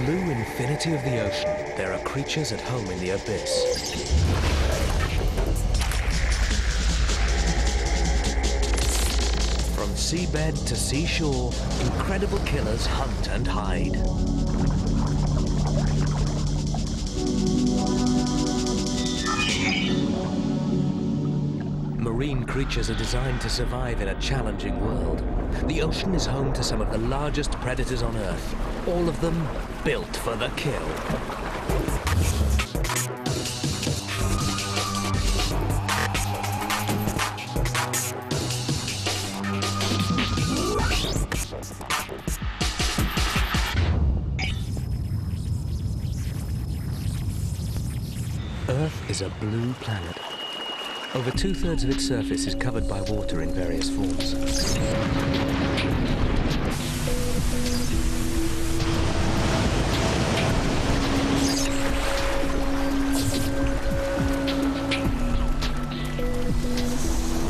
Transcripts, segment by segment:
blue infinity of the ocean, there are creatures at home in the abyss. From seabed to seashore, incredible killers hunt and hide. Marine creatures are designed to survive in a challenging world. The ocean is home to some of the largest predators on Earth, all of them built for the kill. Earth is a blue planet. Over 2/3 of its surface is covered by water in various forms.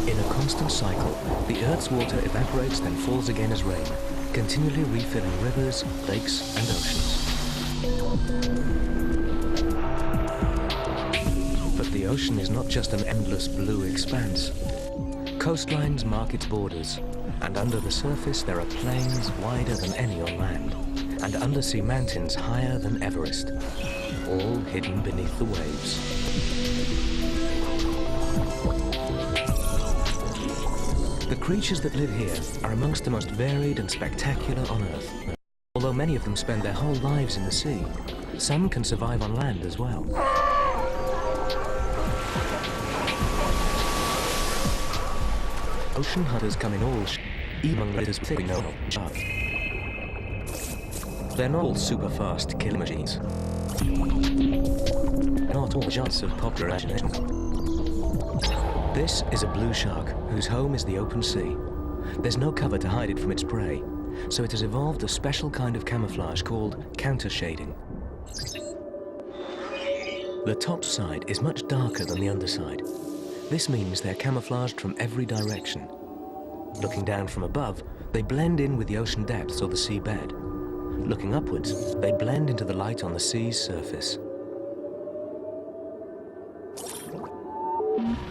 In a constant cycle, the Earth's water evaporates, then falls again as rain, continually refilling rivers, lakes, and oceans. The ocean is not just an endless blue expanse. Coastlines mark its borders, and under the surface there are plains wider than any on land, and undersea mountains higher than Everest, all hidden beneath the waves. The creatures that live here are amongst the most varied and spectacular on Earth. Although many of them spend their whole lives in the sea, some can survive on land as well. Ocean hunters come in all even the as we know shark. They're not all super fast killing machines. Not all giants of popular imagination. This is a blue shark whose home is the open sea. There's no cover to hide it from its prey, so it has evolved a special kind of camouflage called countershading. The top side is much darker than the underside. This means they're camouflaged from every direction. Looking down from above, they blend in with the ocean depths or the seabed. Looking upwards, they blend into the light on the sea's surface.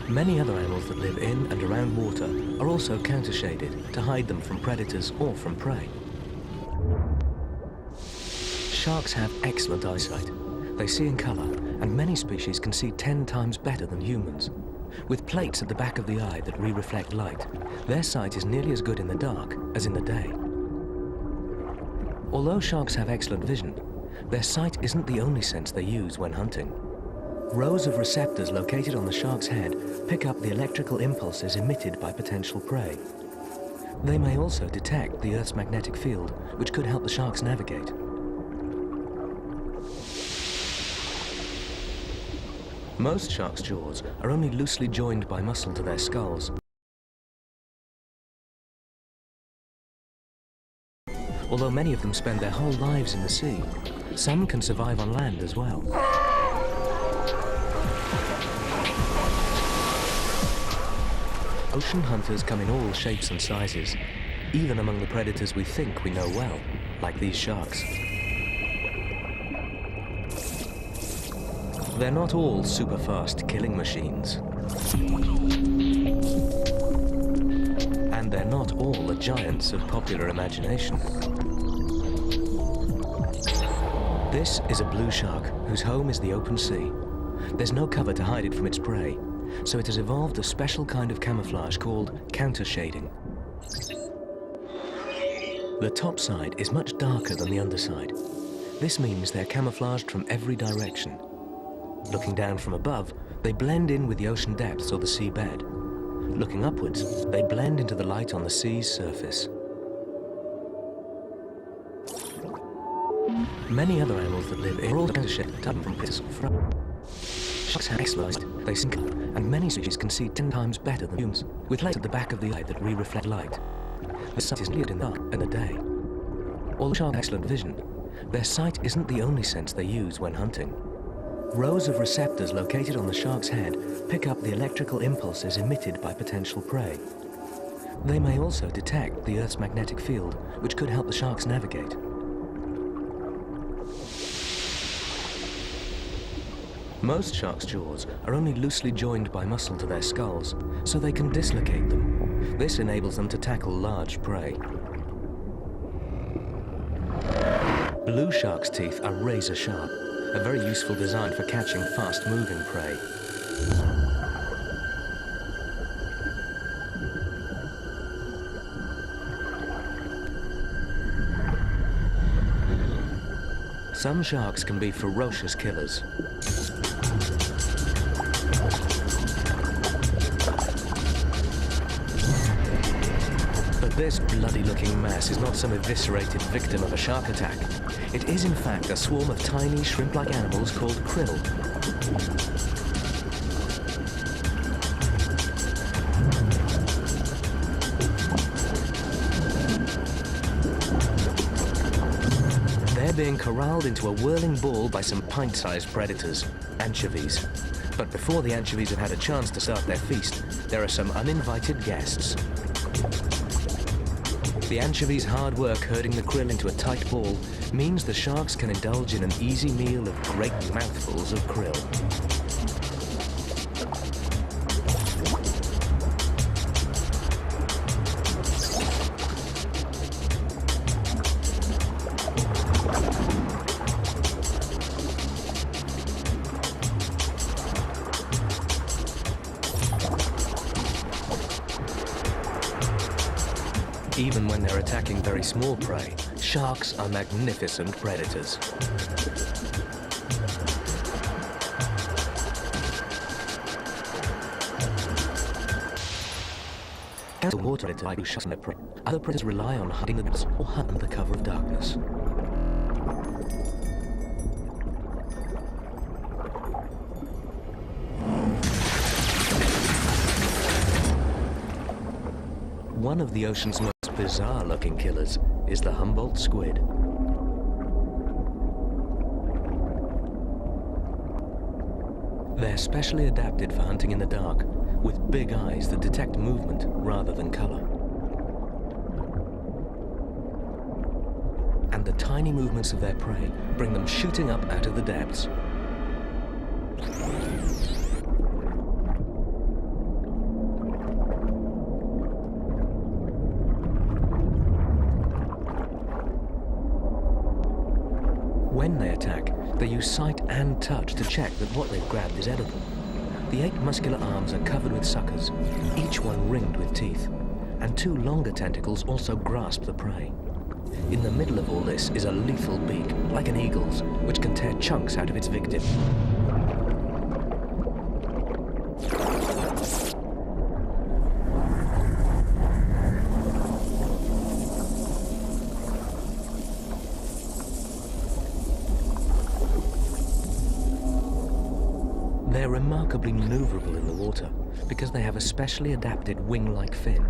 Many other animals that live in and around water are also countershaded to hide them from predators or from prey. Sharks have excellent eyesight. They see in color, and many species can see 10 times better than humans. With plates at the back of the eye that re-reflect light, their sight is nearly as good in the dark as in the day. Although sharks have excellent vision, their sight isn't the only sense they use when hunting. Rows of receptors located on the shark's head pick up the electrical impulses emitted by potential prey. They may also detect the Earth's magnetic field, which could help the sharks navigate. Most sharks' jaws are only loosely joined by muscle to their skulls. Although many of them spend their whole lives in the sea, some can survive on land as well. Ocean hunters come in all shapes and sizes, even among the predators we think we know well, like these sharks. They're not all super-fast killing machines. And they're not all the giants of popular imagination. This is a blue shark whose home is the open sea. There's no cover to hide it from its prey, so it has evolved a special kind of camouflage called countershading. The top side is much darker than the underside. This means they're camouflaged from every direction. Looking down from above, they blend in with the ocean depths or the seabed. Looking upwards, they blend into the light on the sea's surface. Many other animals that live in are all countershaded from predators. Sharks have excellent, they sink, and many species can see 10 times better than humans, with plates at the back of the eye that re-reflect light. The sight is needed in the dark and the day. Although sharks have excellent vision, their sight isn't the only sense they use when hunting. Rows of receptors located on the shark's head pick up the electrical impulses emitted by potential prey. They may also detect the Earth's magnetic field, which could help the sharks navigate. Most sharks' jaws are only loosely joined by muscle to their skulls, so they can dislocate them. This enables them to tackle large prey. Blue sharks' teeth are razor sharp, a very useful design for catching fast-moving prey. Some sharks can be ferocious killers. But this bloody-looking mass is not some eviscerated victim of a shark attack. It is in fact a swarm of tiny shrimp-like animals called krill. They're being corralled into a whirling ball by some pint-sized predators, anchovies. But before the anchovies have had a chance to start their feast, there are some uninvited guests. The anchovies' hard work herding the krill into a tight ball means the sharks can indulge in an easy meal of great mouthfuls of krill. Even when they're attacking very small prey, sharks are magnificent predators. As a water predator like sharks and their prey, other predators rely on hiding the nets or hunt under the cover of darkness. One of the ocean's most bizarre-looking killers is the Humboldt squid. They're specially adapted for hunting in the dark, with big eyes that detect movement rather than color. And the tiny movements of their prey bring them shooting up out of the depths. When they attack, they use sight and touch to check that what they've grabbed is edible. The 8 muscular arms are covered with suckers, each one ringed with teeth, and 2 longer tentacles also grasp the prey. In the middle of all this is a lethal beak, like an eagle's, which can tear chunks out of its victim. They're remarkably maneuverable in the water because they have a specially adapted wing-like fin.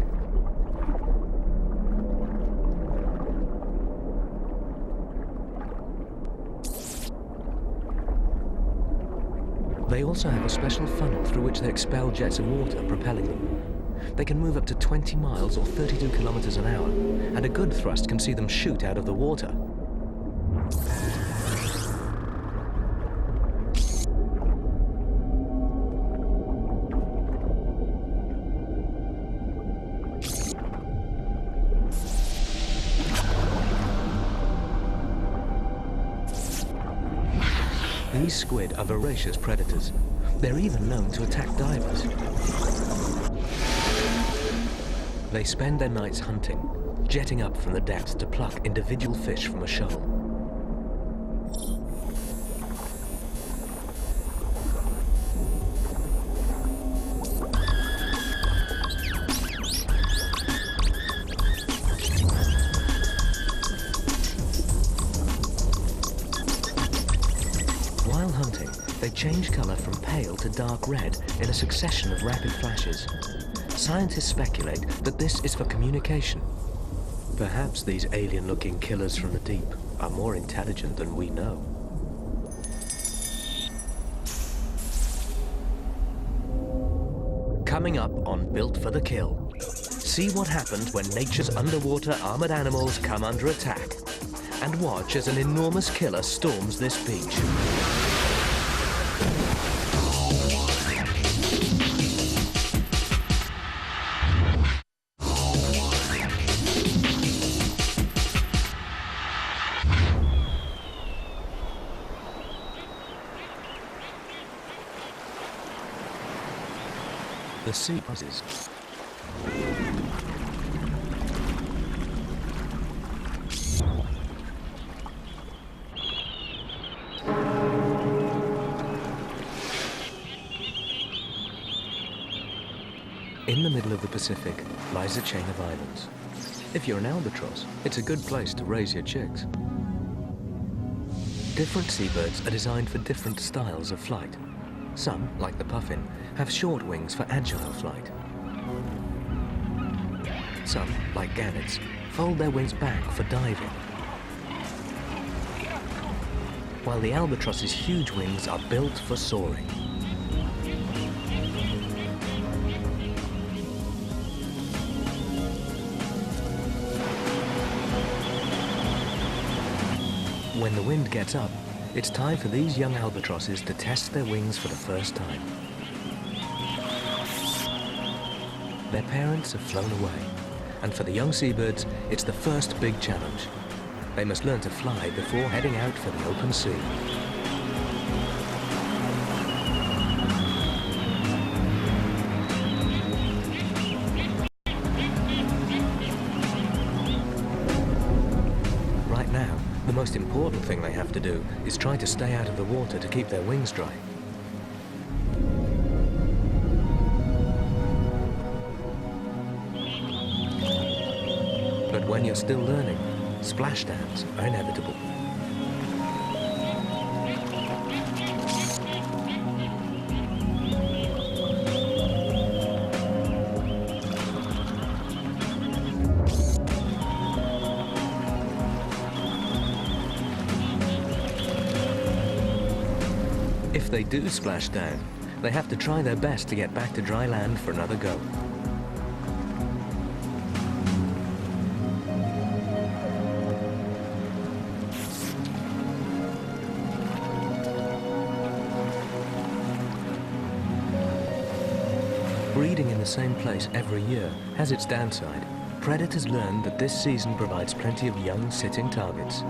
They also have a special funnel through which they expel jets of water, propelling them. They can move up to 20 miles or 32 kilometers an hour, and a good thrust can see them shoot out of the water. These squid are voracious predators. They're even known to attack divers. They spend their nights hunting, jetting up from the depths to pluck individual fish from a shoal. While hunting, they change color from pale to dark red in a succession of rapid flashes. Scientists speculate that this is for communication. Perhaps these alien-looking killers from the deep are more intelligent than we know. Coming up on Built for the Kill. See what happens when nature's underwater armored animals come under attack. And watch as an enormous killer storms this beach. The sea buzzes. In the middle of the Pacific lies a chain of islands. If you're an albatross, it's a good place to raise your chicks. Different seabirds are designed for different styles of flight. Some, like the puffin, have short wings for agile flight. Some, like gannets, fold their wings back for diving. While the albatross's huge wings are built for soaring. When the wind gets up, it's time for these young albatrosses to test their wings for the first time. Their parents have flown away, and for the young seabirds, it's the first big challenge. They must learn to fly before heading out for the open sea. The most important thing they have to do is try to stay out of the water to keep their wings dry. But when you're still learning, splashdowns are inevitable. If they do splash down, they have to try their best to get back to dry land for another go. Breeding in the same place every year has its downside. Predators learn that this season provides plenty of young sitting targets.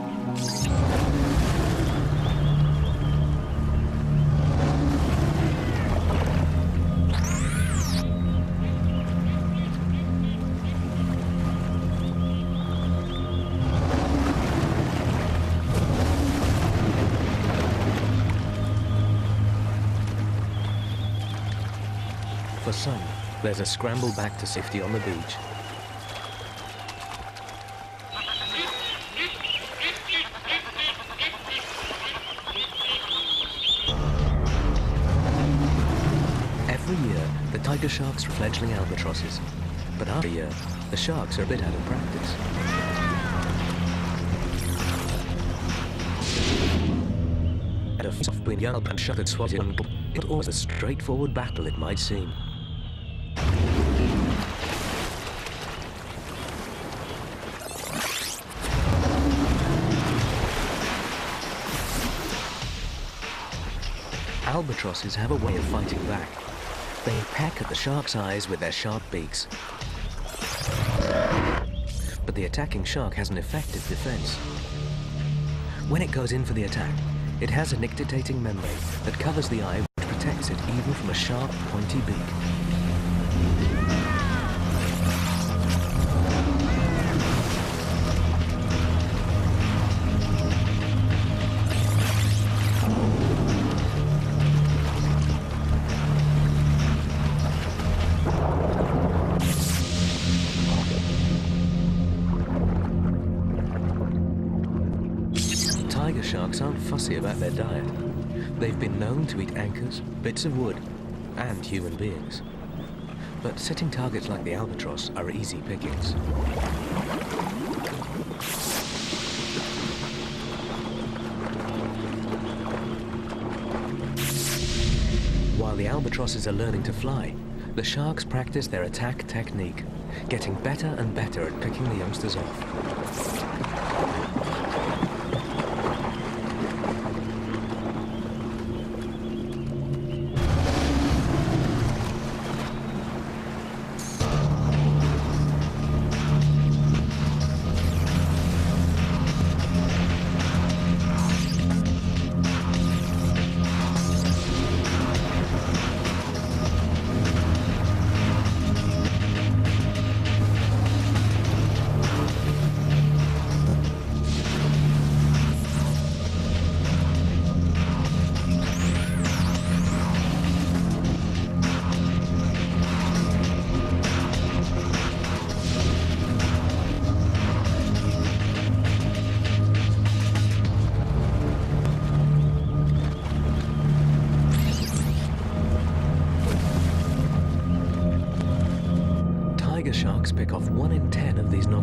For some, there's a scramble back to safety on the beach. Every year, the tiger sharks are fledgling albatrosses. But after a year, the sharks are a bit out of practice. At a soft between young and shark that swats it, it's always a straightforward battle it might seem. Albatrosses have a way of fighting back. They peck at the shark's eyes with their sharp beaks. But the attacking shark has an effective defense. When it goes in for the attack, it has a nictitating membrane that covers the eye, which protects it even from a sharp, pointy beak. Tiger sharks aren't fussy about their diet. They've been known to eat anchors, bits of wood, and human beings. But sitting targets like the albatross are easy pickings. While the albatrosses are learning to fly, the sharks practice their attack technique, getting better and better at picking the youngsters off.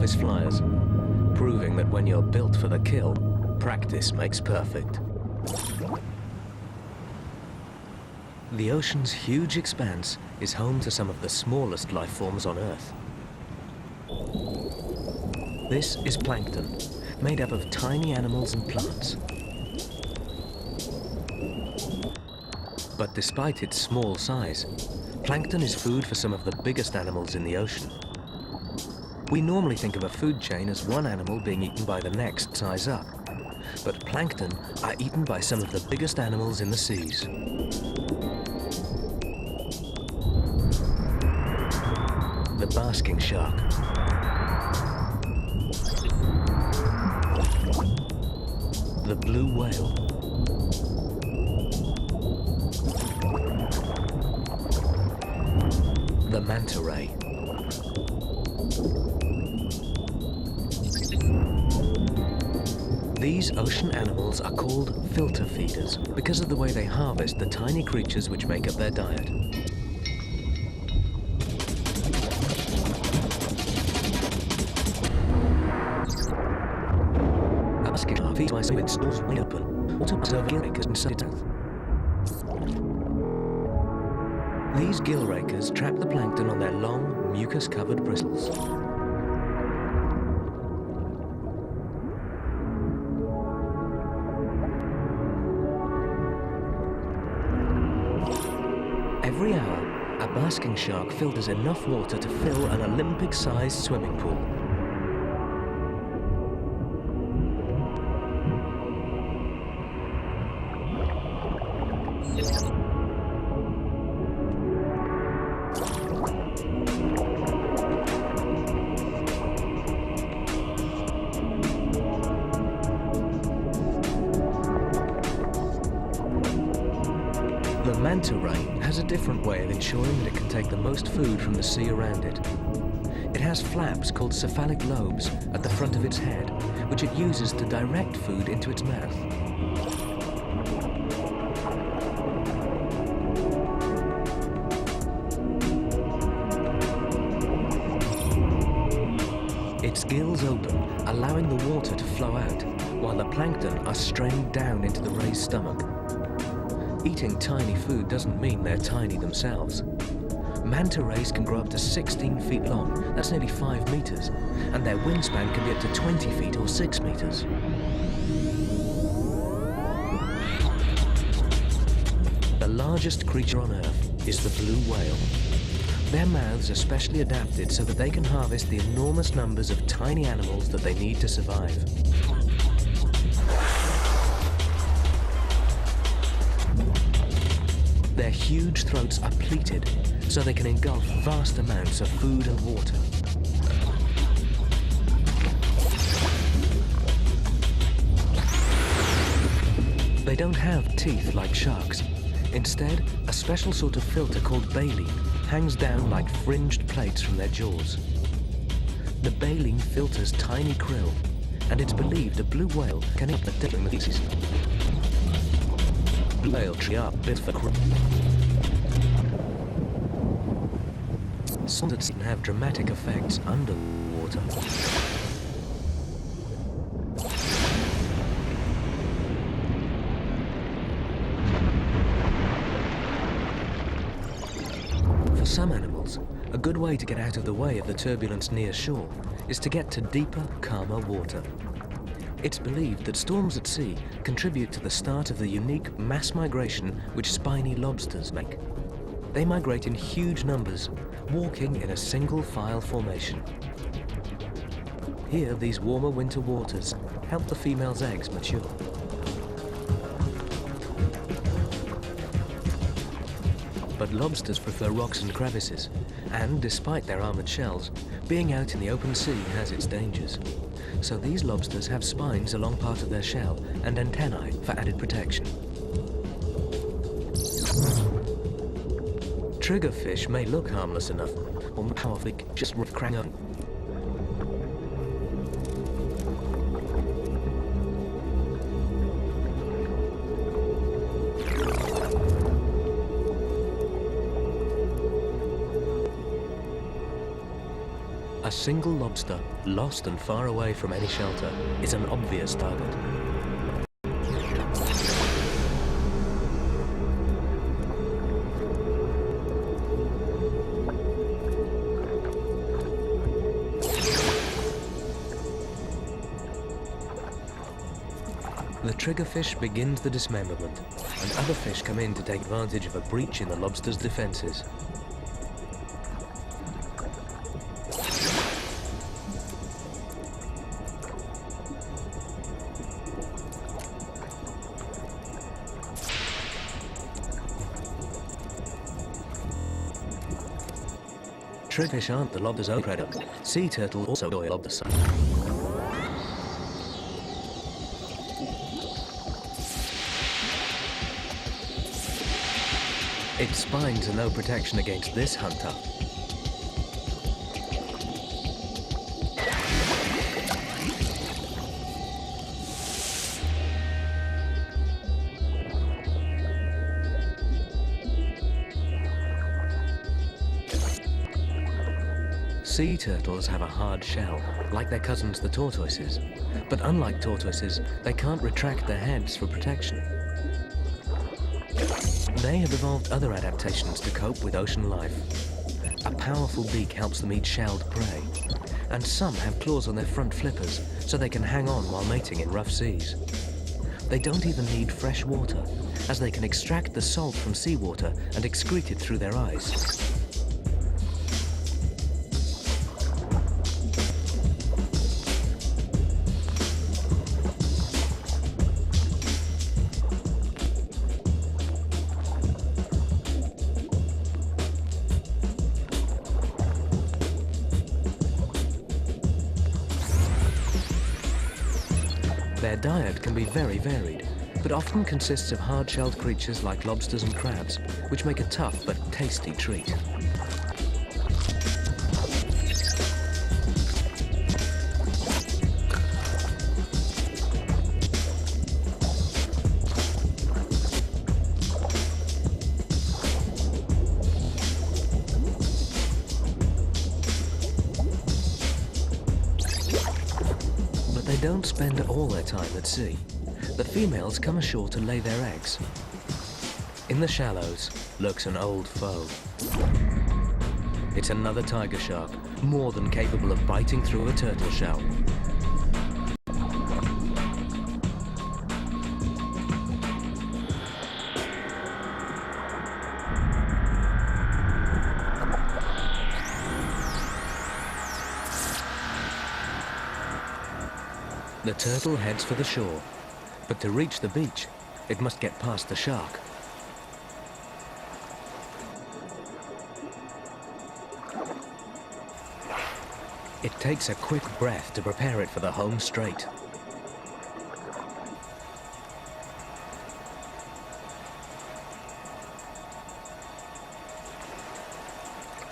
novice flyers, proving that when you're built for the kill, practice makes perfect. The ocean's huge expanse is home to some of the smallest life forms on Earth. This is plankton, made up of tiny animals and plants. But despite its small size, plankton is food for some of the biggest animals in the ocean. We normally think of a food chain as one animal being eaten by the next size up, but plankton are eaten by some of the biggest animals in the seas. The basking shark, the blue whale, the manta ray, these ocean animals are called filter feeders because of the way they harvest the tiny creatures which make up their diet. A basking shark feeds by its stalls wide open, also observe gill rakers and such. These gill rakers trap the plankton on their long, mucus-covered bristles. Every hour, a basking shark filters enough water to fill an Olympic-sized swimming pool. The manta ray has a different way of ensuring that it can take the most food from the sea around it. It has flaps called cephalic lobes at the front of its head, which it uses to direct food into its mouth. Its gills open, allowing the water to flow out, while the plankton are strained down into the ray's stomach. Eating tiny food doesn't mean they're tiny themselves. Manta rays can grow up to 16 feet long, that's nearly 5 meters, and their wingspan can be up to 20 feet or 6 meters. The largest creature on Earth is the blue whale. Their mouths are specially adapted so that they can harvest the enormous numbers of tiny animals that they need to survive. Their huge throats are pleated, so they can engulf vast amounts of food and water. They don't have teeth like sharks. Instead, a special sort of filter called baleen hangs down like fringed plates from their jaws. The baleen filters tiny krill, and it's believed a blue whale can eat the different species. Whale tree up bit for krill. Solids can have dramatic effects underwater. For some animals, a good way to get out of the way of the turbulence near shore is to get to deeper, calmer water. It's believed that storms at sea contribute to the start of the unique mass migration which spiny lobsters make. They migrate in huge numbers, walking in a single file formation. Here, these warmer winter waters help the female's eggs mature. But lobsters prefer rocks and crevices, and despite their armored shells, being out in the open sea has its dangers. So these lobsters have spines along part of their shell and antennae for added protection. Triggerfish may look harmless enough, or powerful, just crank up. A single lobster, lost and far away from any shelter, is an obvious target. The triggerfish begins the dismemberment, and other fish come in to take advantage of a breach in the lobster's defenses. Triggerfish aren't the lobster's own predator. Sea turtles also enjoy lobster. Its spines are no protection against this hunter. Sea turtles have a hard shell, like their cousins the tortoises. But unlike tortoises, they can't retract their heads for protection. They have evolved other adaptations to cope with ocean life. A powerful beak helps them eat shelled prey, and some have claws on their front flippers so they can hang on while mating in rough seas. They don't even need fresh water, as they can extract the salt from seawater and excrete it through their eyes. Their diet can be very varied, but often consists of hard-shelled creatures like lobsters and crabs, which make a tough but tasty treat. They don't spend all their time at sea. The females come ashore to lay their eggs. In the shallows lurks an old foe. It's another tiger shark, more than capable of biting through a turtle shell. The turtle heads for the shore, but to reach the beach, it must get past the shark. It takes a quick breath to prepare it for the home straight.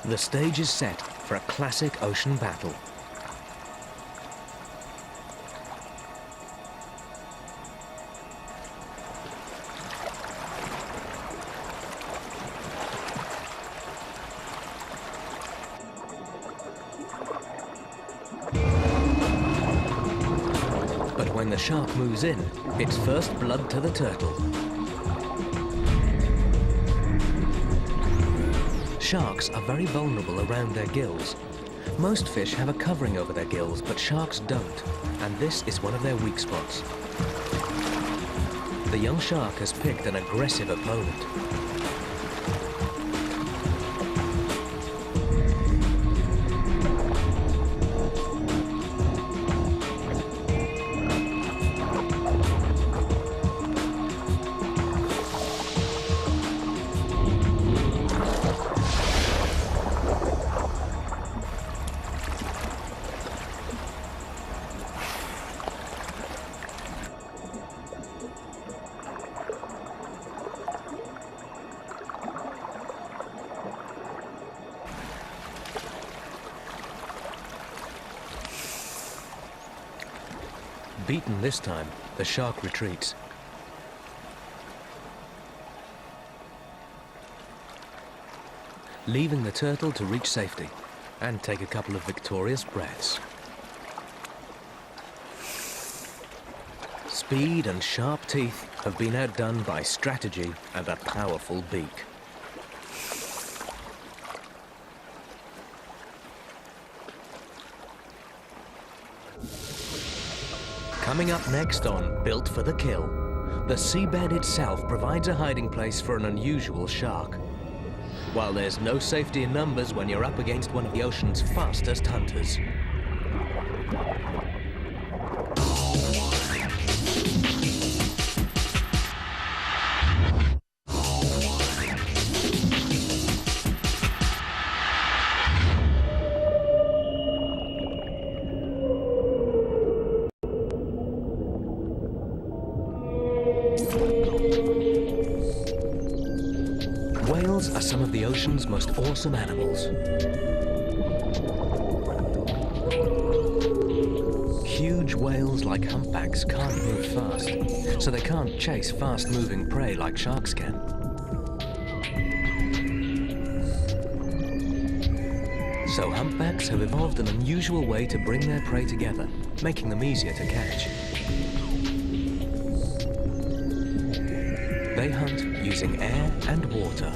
The stage is set for a classic ocean battle. When the shark moves in, it's first blood to the turtle. Sharks are very vulnerable around their gills. Most fish have a covering over their gills, but sharks don't, and this is one of their weak spots. The young shark has picked an aggressive opponent. Beaten this time, the shark retreats. Leaving the turtle to reach safety, and take a couple of victorious breaths. Speed and sharp teeth have been outdone by strategy and a powerful beak. Coming up next on Built for the Kill, the seabed itself provides a hiding place for an unusual shark. While there's no safety in numbers when you're up against one of the ocean's fastest hunters. Whales are some of the ocean's most awesome animals. Huge whales like humpbacks can't move fast, so they can't chase fast-moving prey like sharks can. So humpbacks have evolved an unusual way to bring their prey together, making them easier to catch. They hunt using air and water.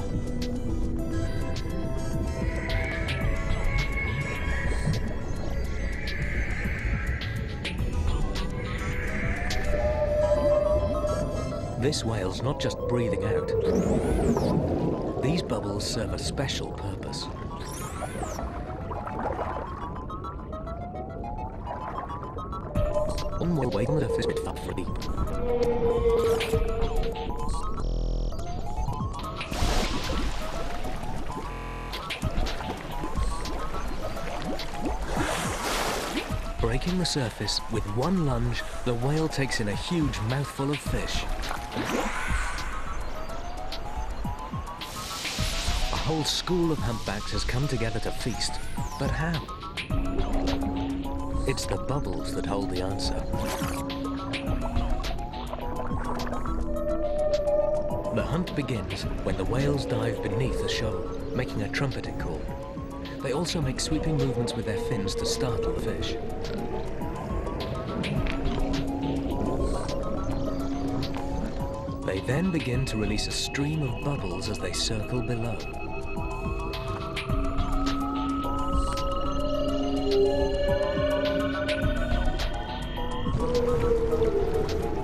This whale's not just breathing out. These bubbles serve a special purpose. One more way on the surface with fat for deep. Breaking the surface, with one lunge, the whale takes in a huge mouthful of fish. A whole school of humpbacks has come together to feast. But how? It's the bubbles that hold the answer. The hunt begins when the whales dive beneath a shoal, making a trumpeting call. They also make sweeping movements with their fins to startle the fish. They then begin to release a stream of bubbles as they circle below.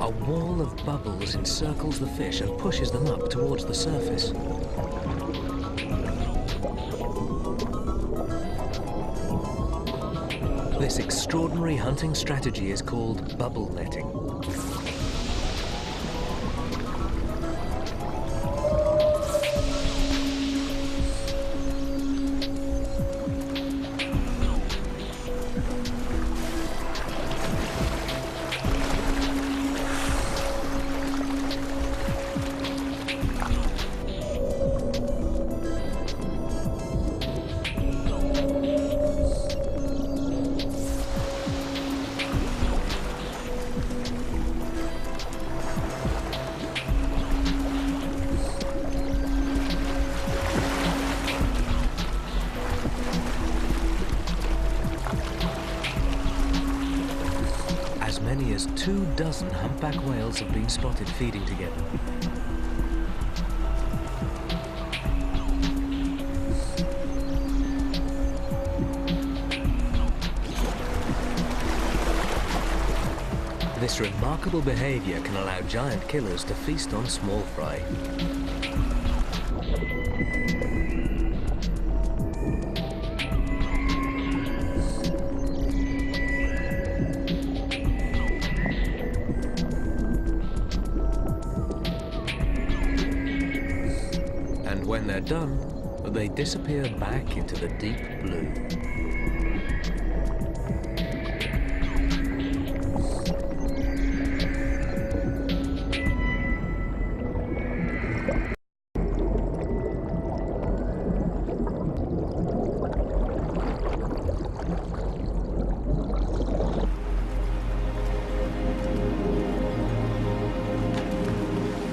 A wall of bubbles encircles the fish and pushes them up towards the surface. This extraordinary hunting strategy is called bubble netting. As many as 24 humpback whales have been spotted feeding together. This remarkable behavior can allow giant killers to feast on small fry. And when they're done, they disappear back into the deep blue.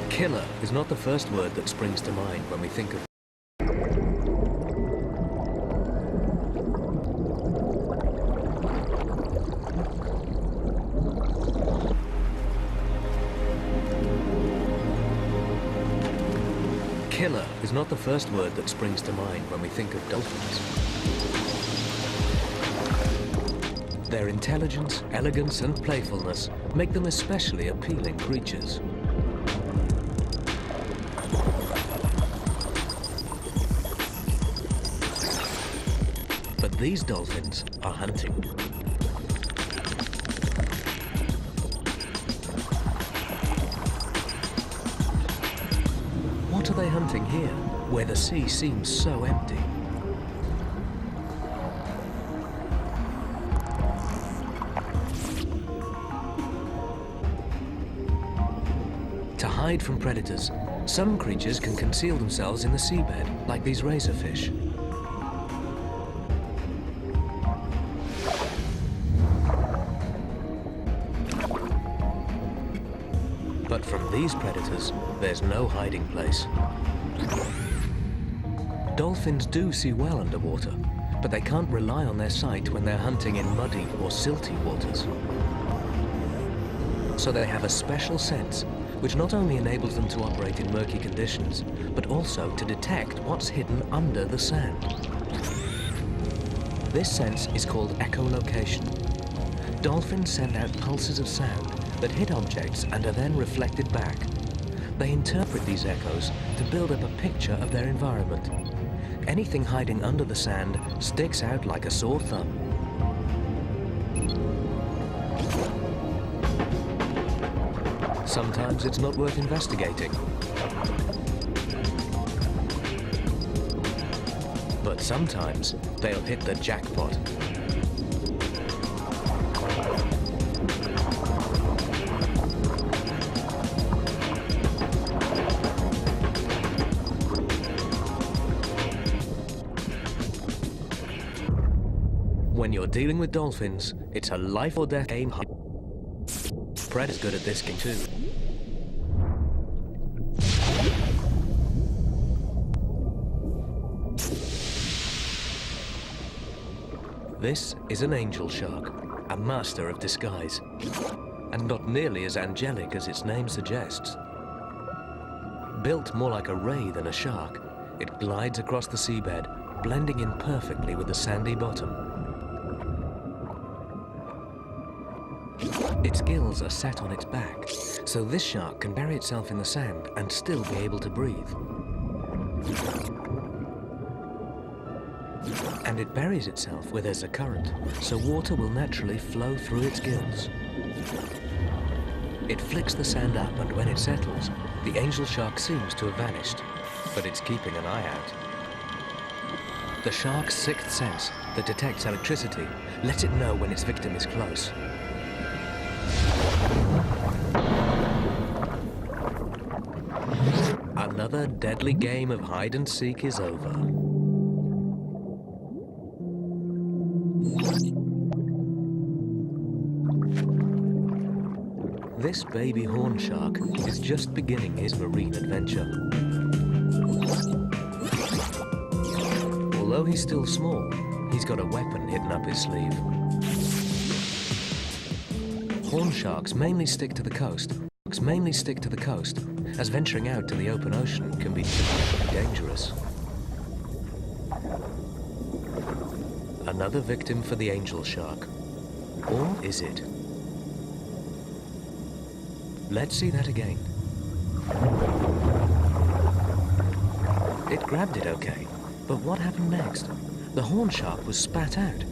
Killer is not the first word that springs to mind when we think of Killer is not the first word that springs to mind when we think of dolphins. Their intelligence, elegance, and playfulness make them especially appealing creatures. But these dolphins are hunting. What are they hunting here, where the sea seems so empty? To hide from predators, some creatures can conceal themselves in the seabed, like these razorfish. But from these predators, there's no hiding place. Dolphins do see well underwater, but they can't rely on their sight when they're hunting in muddy or silty waters. So they have a special sense, which not only enables them to operate in murky conditions, but also to detect what's hidden under the sand. This sense is called echolocation. Dolphins send out pulses of sound that hit objects and are then reflected back. They interpret these echoes to build up a picture of their environment. Anything hiding under the sand sticks out like a sore thumb. Sometimes it's not worth investigating. But sometimes they'll hit the jackpot. When you're dealing with dolphins, it's a life or death game. Fred is good at this game too. This is an angel shark, a master of disguise, and not nearly as angelic as its name suggests. Built more like a ray than a shark, it glides across the seabed, blending in perfectly with the sandy bottom. Its gills are set on its back, so this shark can bury itself in the sand and still be able to breathe. And it buries itself where there's a current, so water will naturally flow through its gills. It flicks the sand up, and when it settles, the angel shark seems to have vanished, but it's keeping an eye out. The shark's sixth sense, that detects electricity, lets it know when its victim is close. Another deadly game of hide and seek is over. This baby horn shark is just beginning his marine adventure. Although he's still small, he's got a weapon hidden up his sleeve. Horn sharks mainly stick to the coast, as venturing out to the open ocean can be dangerous. Another victim for the angel shark. Or is it? Let's see that again. It grabbed it okay, but what happened next? The horn shark was spat out.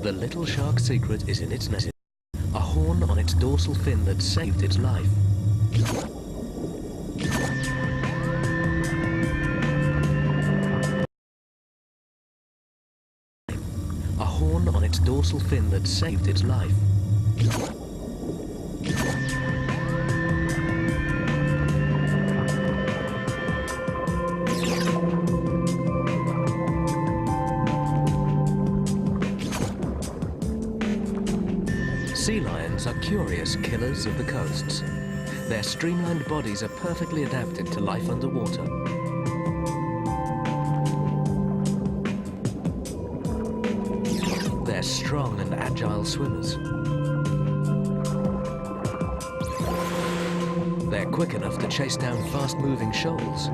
The little shark's secret is in its nest, a horn on its dorsal fin that saved its life. A horn on its dorsal fin that saved its life. Sea lions are curious killers of the coasts. Their streamlined bodies are perfectly adapted to life underwater. They're strong and agile swimmers. They're quick enough to chase down fast-moving shoals.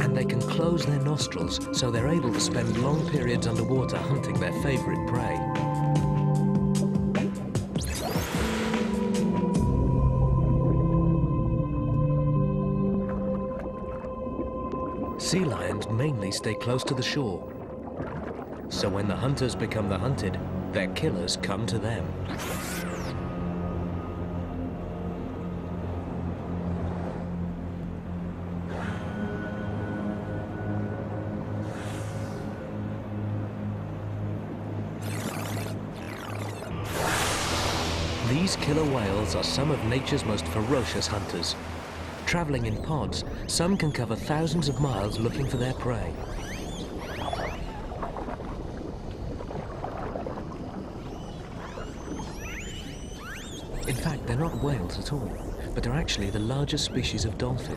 And they can close their nostrils so they're able to spend long periods underwater hunting their favorite prey. Sea lions mainly stay close to the shore. So when the hunters become the hunted, their killers come to them. These killer whales are some of nature's most ferocious hunters. Traveling in pods, some can cover thousands of miles looking for their prey. In fact, they're not whales at all, but they're actually the largest species of dolphin.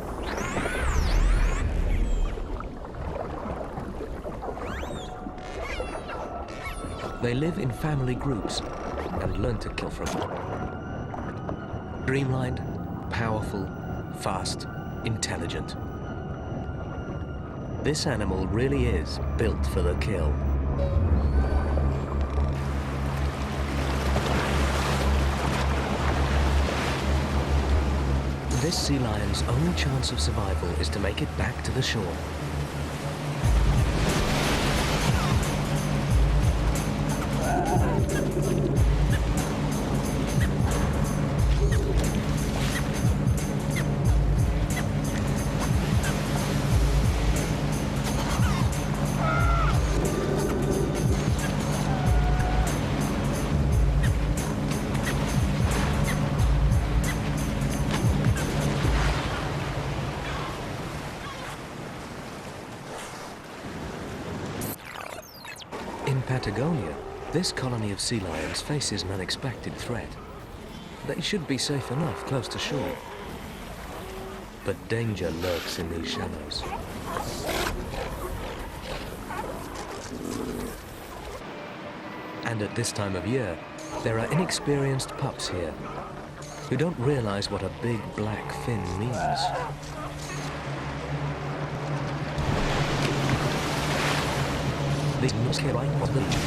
They live in family groups and learn to kill from them. Streamlined, powerful, fast, intelligent. This animal really is built for the kill. This sea lion's only chance of survival is to make it back to the shore. In Patagonia, this colony of sea lions faces an unexpected threat. They should be safe enough close to shore. But danger lurks in these shallows. And at this time of year, there are inexperienced pups here who don't realize what a big black fin means. These must get right on the beach.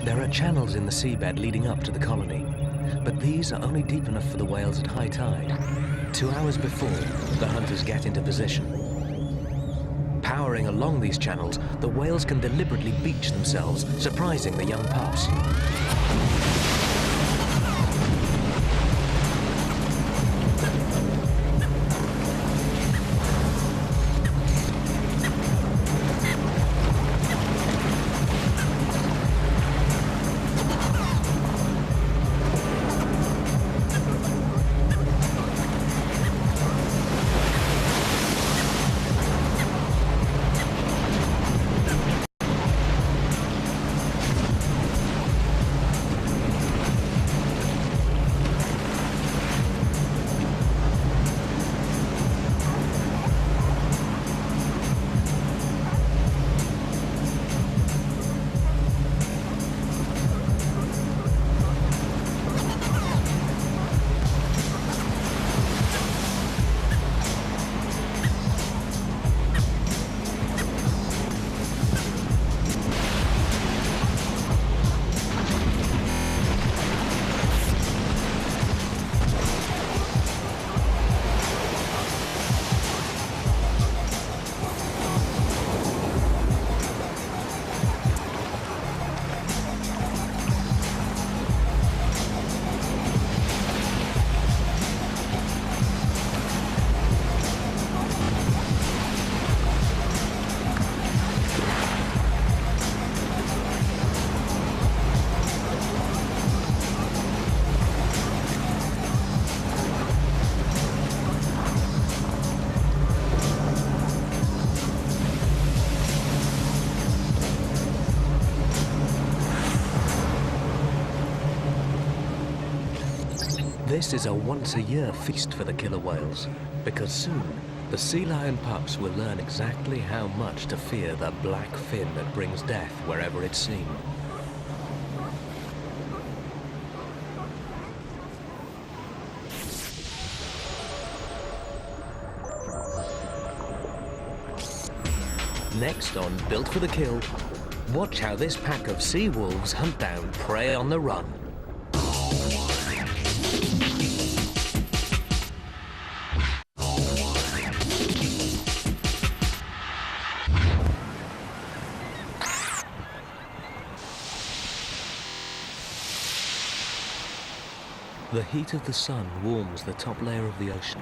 There are channels in the seabed leading up to the colony, but these are only deep enough for the whales at high tide, 2 hours before the hunters get into position. Powering along these channels, the whales can deliberately beach themselves, surprising the young pups. This is a once-a-year feast for the killer whales, because soon the sea lion pups will learn exactly how much to fear the black fin that brings death wherever it's seen. Next on Built for the Kill, watch how this pack of sea wolves hunt down prey on the run. The heat of the sun warms the top layer of the ocean.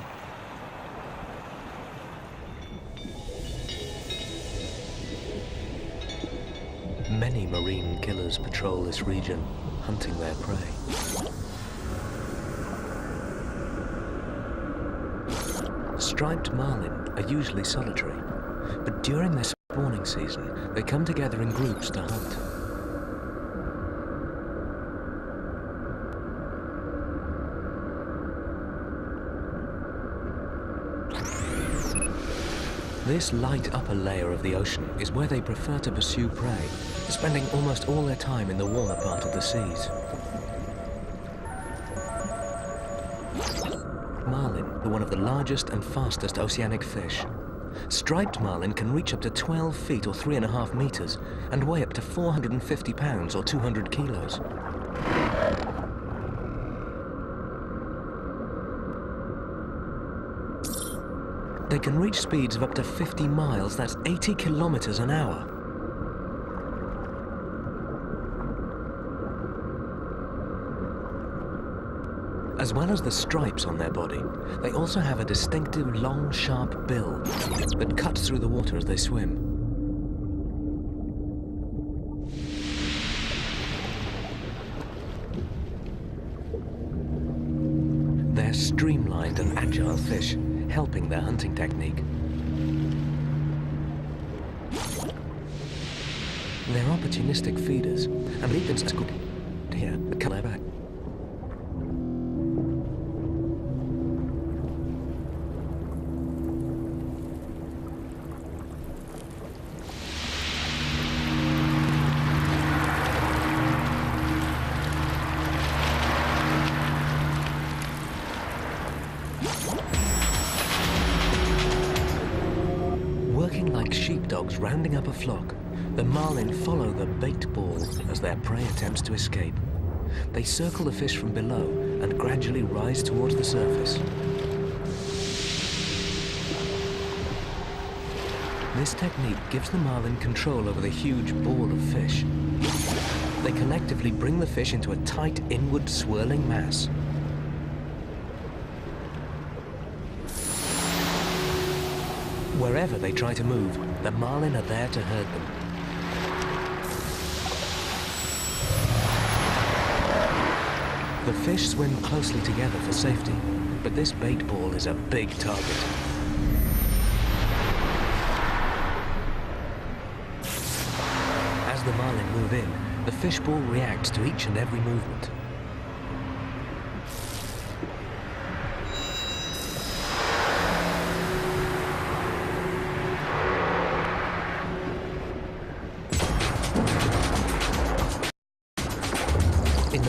Many marine killers patrol this region, hunting their prey. Striped marlin are usually solitary, but during their spawning season, they come together in groups to hunt. This light upper layer of the ocean is where they prefer to pursue prey, spending almost all their time in the warmer part of the seas. Marlin are one of the largest and fastest oceanic fish. Striped marlin can reach up to 12 feet or 3.5 meters and weigh up to 450 pounds or 200 kilos. They can reach speeds of up to 50 miles, that's 80 kilometers an hour. As well as the stripes on their body, they also have a distinctive long, sharp bill that cuts through the water as they swim. They're streamlined and agile fish, helping their hunting technique. They're opportunistic feeders, and leave them to here, the color back. Sheepdogs rounding up a flock, the marlin follow the bait ball as their prey attempts to escape. They circle the fish from below and gradually rise towards the surface. This technique gives the marlin control over the huge ball of fish. They collectively bring the fish into a tight, inward swirling mass. Wherever they try to move, the marlin are there to herd them. The fish swim closely together for safety, but this bait ball is a big target. As the marlin move in, the fish ball reacts to each and every movement.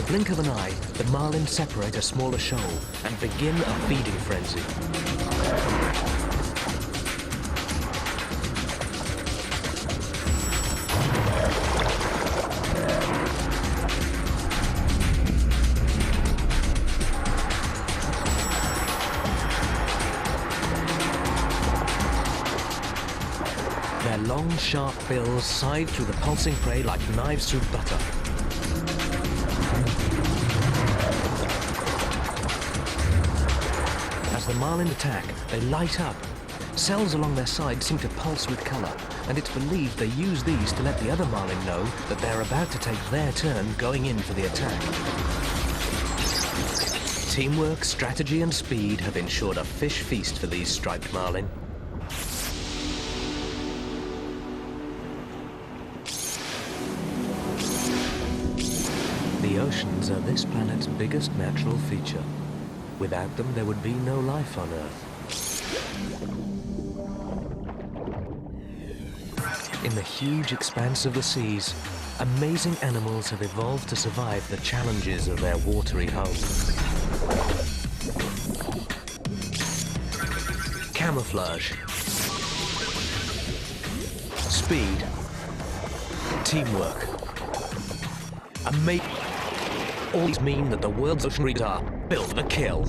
Blink of an eye, the marlin separate a smaller shoal and begin a feeding frenzy. Their long, sharp bills side through the pulsing prey like knives through butter. As the marlin attack, they light up. Cells along their sides seem to pulse with color, and it's believed they use these to let the other marlin know that they're about to take their turn going in for the attack. Teamwork, strategy, and speed have ensured a fish feast for these striped marlin. The oceans are this planet's biggest natural feature. Without them, there would be no life on Earth. In the huge expanse of the seas, amazing animals have evolved to survive the challenges of their watery home. Camouflage, speed, teamwork, all these mean that the world's ocean creatures are built to kill.